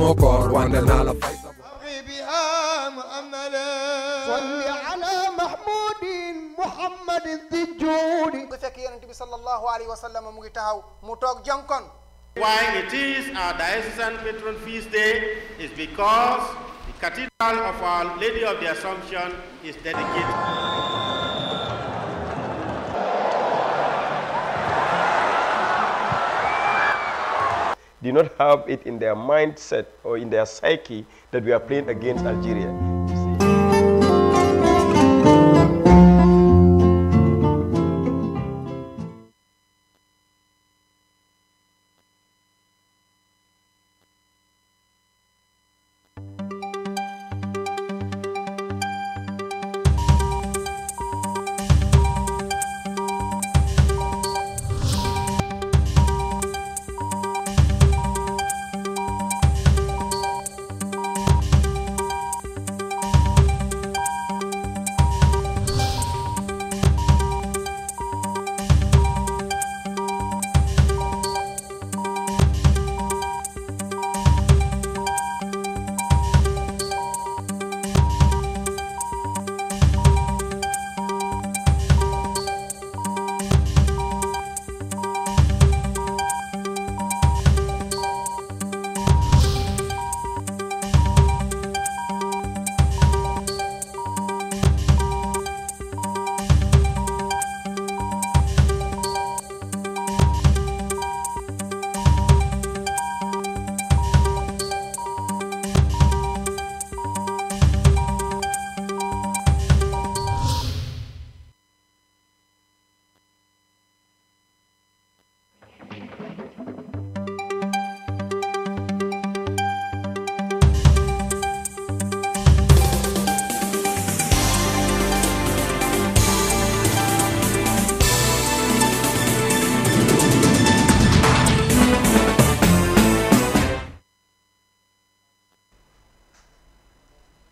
moo koor wande naa la fay salli ala mahmudin muhammadin dijjudi ko fekk yonent bi sallallahu alayhi wa sallam mu ngi taxaw mu toog jonkon. Why it is our diocesan patron feast day is because the Cathedral of Our Lady of the Assumption is dedicated. Do not have it in their mindset or in their psyche that we are playing against Algeria.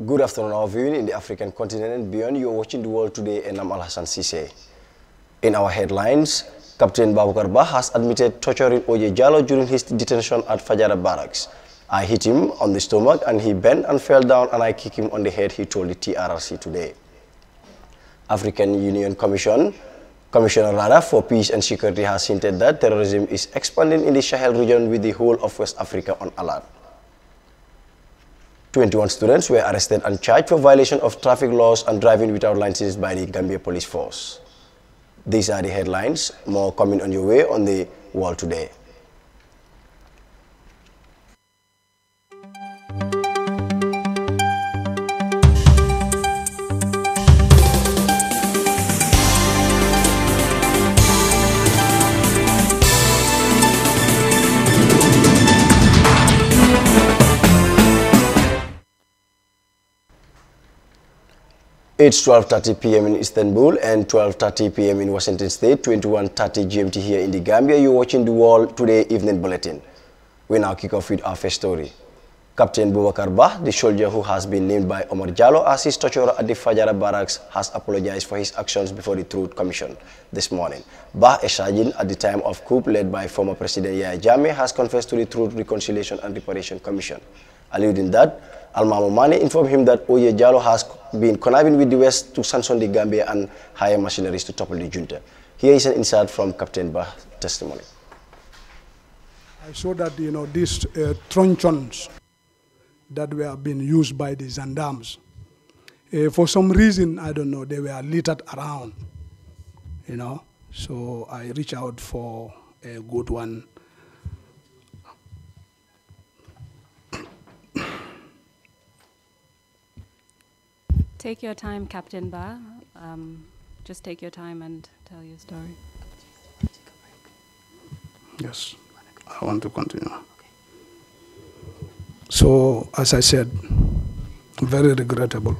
Good afternoon, our viewing in the African continent and beyond. You're watching The World Today, and I'm Alhassan Sise. In our headlines, Captain Babukar Bah has admitted torturing Oye Jallow during his detention at Fajara Barracks. I hit him on the stomach and he bent and fell down, and I kicked him on the head, he told the TRRC today. African Union Commissioner for Peace and Security has hinted that terrorism is expanding in the Sahel region, with the whole of West Africa on alert. 21 students were arrested and charged for violation of traffic laws and driving without license by the Gambia Police Force. These are the headlines. More coming on your way on The World Today. It's 12:30 p.m. in Istanbul and 12:30 p.m. in Washington State, 21:30 GMT here in the Gambia. You're watching The World Today Evening Bulletin. We now kick off with our first story. Captain Babukar Bah, the soldier who has been named by Omar Jallow as his torturer at the Fajara Barracks, has apologized for his actions before the Truth Commission this morning. Bah, a sergeant at the time of coup led by former President Yahya Jammeh, has confessed to the Truth, Reconciliation and Reparation Commission. Alluding that, Almamo Mane informed him that Oye Jallow has been conniving with the West to sanction the Gambia and hire mercenaries to topple the junta. Here is an insight from Captain Bah's testimony. I saw that, these truncheons that were being used by the gendarmes, for some reason, I don't know, they were littered around, So I reached out for a good one. Take your time, Captain Bah. Just take your time and tell your story. Yes, I want to continue. So, as I said, very regrettable.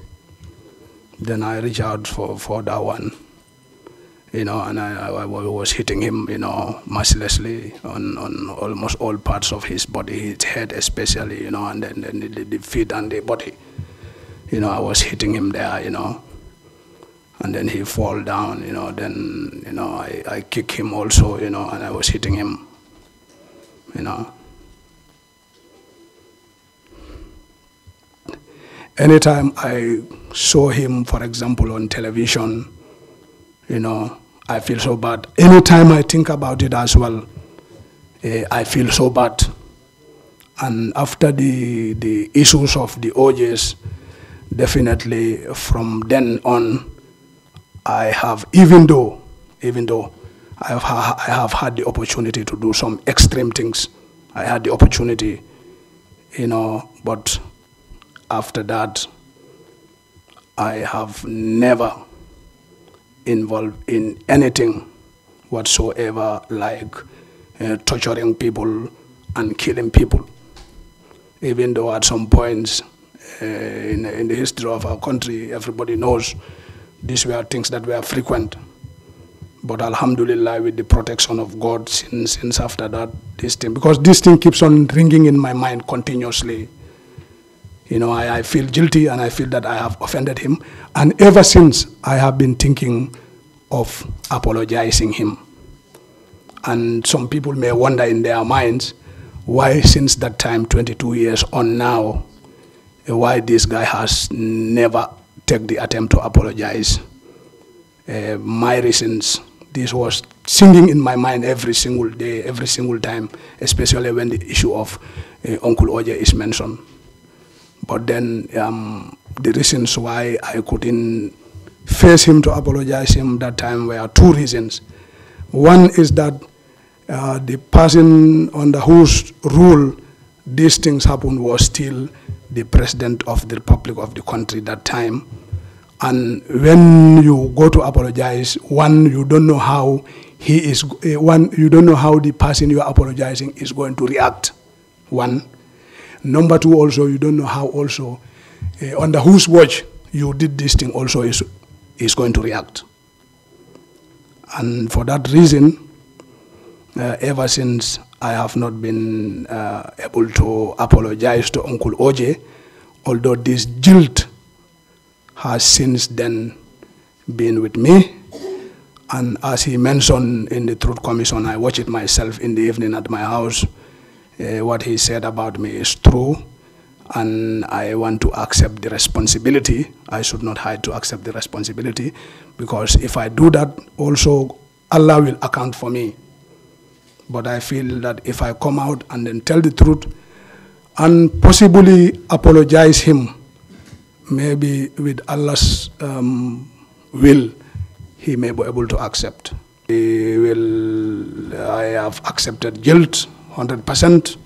Then I reached out for that one, and I was hitting him, mercilessly on almost all parts of his body, his head especially, and then the feet and the body. I was hitting him there, and then he fall down, then, I kick him also, and I was hitting him, Anytime I saw him, for example, on television, you know, I feel so bad. Anytime I think about it as well, I feel so bad. And after the issues of the OJs, definitely from then on, I have, even though I have had the opportunity to do some extreme things, I had the opportunity, you know, but after that, I have never involved in anything whatsoever like torturing people and killing people. Even though at some points in the history of our country, everybody knows these were things that were frequent. But alhamdulillah, with the protection of God, since after that, because this thing keeps on ringing in my mind continuously. You know, I feel guilty and I feel that I have offended him. And ever since, I have been thinking of apologizing him. And some people may wonder in their minds, why since that time, 22 years on now, why this guy has never taken the attempt to apologize. My reasons, this was singing in my mind every single day, every single time, especially when the issue of Uncle OJ is mentioned. But then the reasons why I couldn't face him to apologize him that time were two reasons. One is that the person under whose rule these things happened was still the president of the Republic of the country that time. And when you go to apologize, one, you don't know how he is, you don't know how the person you are apologizing is going to react, one. Number two, also, you don't know how also, under whose watch you did this thing also is going to react. And for that reason, ever since I have not been able to apologize to Uncle OJ, although this guilt has since then been with me. And as he mentioned in the Truth Commission, I watch it myself in the evening at my house. What he said about me is true, and I want to accept the responsibility. I should not hide to accept the responsibility, because if I do that, also Allah will account for me. But I feel that if I come out and then tell the truth and possibly apologize him, maybe with Allah's will, he may be able to accept. I have accepted guilt 100%,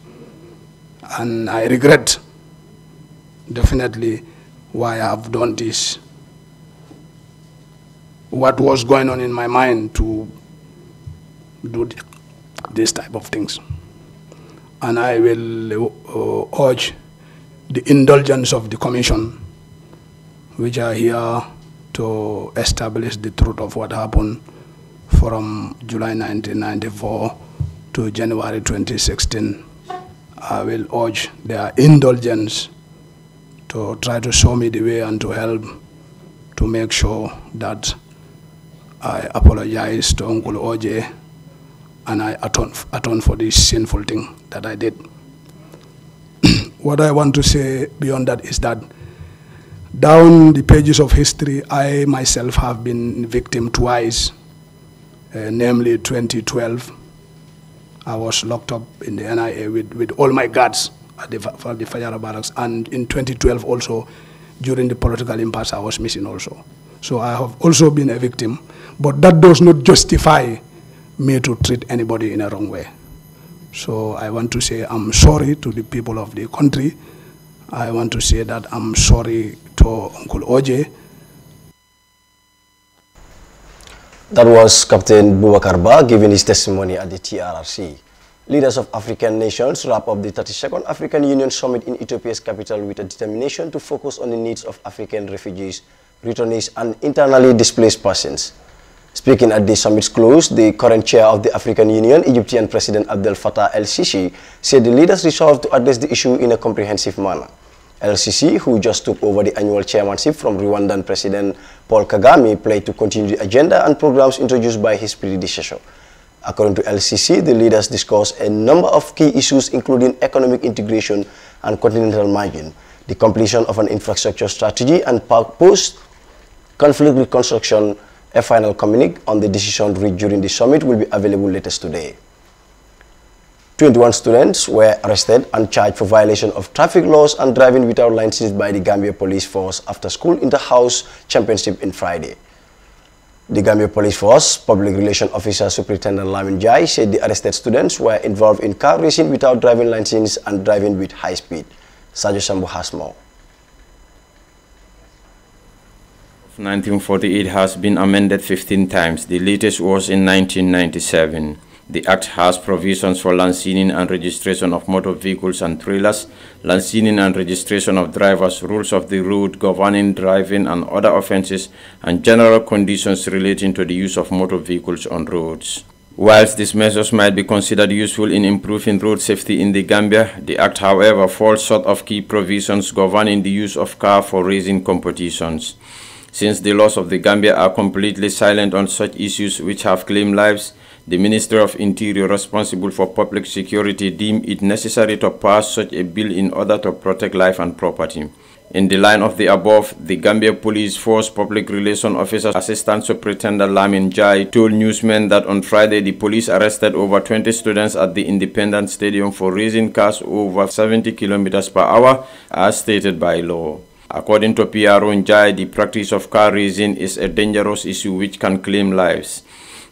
and I regret definitely why I have done this. What was going on in my mind to do this type of things. And I will urge the indulgence of the Commission, which are here to establish the truth of what happened from July 1994 to January 2016. I will urge their indulgence to try to show me the way and to help to make sure that I apologize to Uncle OJ and I atone for this sinful thing that I did. What I want to say beyond that is that down the pages of history, I myself have been victim twice, namely 2012. I was locked up in the NIA with all my guards at the Fajara barracks, and in 2012 also, during the political impasse, I was missing also. So I have also been a victim, but that does not justify me to treat anybody in a wrong way. So I want to say I'm sorry to the people of the country. I want to say that I'm sorry to Uncle OJ. That was Captain Boubacar Ba giving his testimony at the TRRC. Leaders of African nations wrap up the 32nd African Union Summit in Ethiopia's capital with a determination to focus on the needs of African refugees, returnees, and internally displaced persons. Speaking at the summit's close, the current chair of the African Union, Egyptian President Abdel Fattah el-Sisi, said the leaders resolved to address the issue in a comprehensive manner. El-Sisi, who just took over the annual chairmanship from Rwandan President Paul Kagame, pledged to continue the agenda and programs introduced by his predecessor. According to El-Sisi, the leaders discussed a number of key issues, including economic integration and continental margin. the completion of an infrastructure strategy, and post-conflict reconstruction. A final communique on the decision reached during the summit will be available latest today. 21 students were arrested and charged for violation of traffic laws and driving without license by the Gambia Police Force after school inter-house championship in Friday. The Gambia Police Force Public Relations Officer Superintendent Lamin Jai said the arrested students were involved in car racing without driving license and driving with high speed. Sajo Sambu has more. 1948 has been amended 15 times. The latest was in 1997. The Act has provisions for licensing and registration of motor vehicles and trailers, licensing and registration of drivers, rules of the road governing driving and other offences, and general conditions relating to the use of motor vehicles on roads. Whilst these measures might be considered useful in improving road safety in the Gambia, the Act, however, falls short of key provisions governing the use of car for racing competitions. Since the laws of the Gambia are completely silent on such issues which have claimed lives, the Minister of Interior responsible for public security deemed it necessary to pass such a bill in order to protect life and property. In the line of the above, the Gambia Police Force Public Relations Officer Assistant Superintendent Lamin Jai told newsmen that on Friday the police arrested over 20 students at the Independence Stadium for racing cars over 70 km per hour as stated by law. According to PRO Njai, the practice of car racing is a dangerous issue which can claim lives.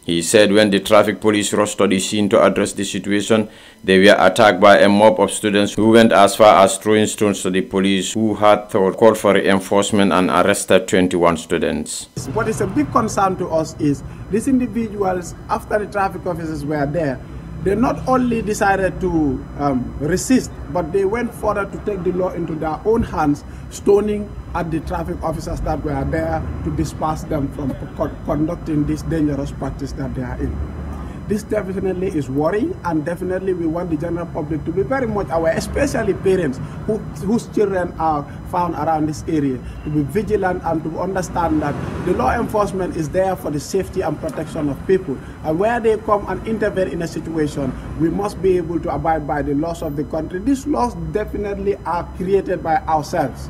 He said when the traffic police rushed to the scene to address the situation, they were attacked by a mob of students who went as far as throwing stones to the police, who had called for reinforcement and arrested 21 students. What is a big concern to us is these individuals, after the traffic officers were there, they not only decided to resist, but they went further to take the law into their own hands, stoning at the traffic officers that were there to disperse them from conducting this dangerous practice that they are in. This definitely is worrying, and definitely we want the general public to be very much aware, especially parents whose children are found around this area, to be vigilant and to understand that the law enforcement is there for the safety and protection of people. And where they come and intervene in a situation, we must be able to abide by the laws of the country. These laws definitely are created by ourselves.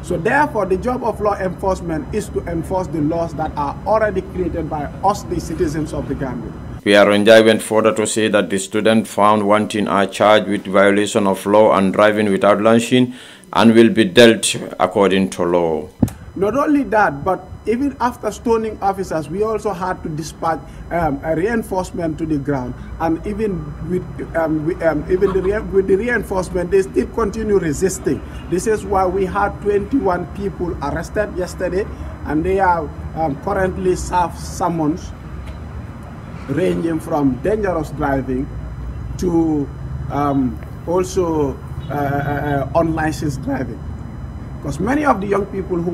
So therefore, the job of law enforcement is to enforce the laws that are already created by us, the citizens of the Gambia. Pierre Njai went further to say that the students found wanting are charged with violation of law and driving without license and will be dealt according to law. Not only that, but even after stoning officers, we also had to dispatch a reinforcement to the ground, and even with the reinforcement, they still continue resisting. This is why we had 21 people arrested yesterday, and they are currently served summons ranging from dangerous driving to also unlicensed driving, because many of the young people who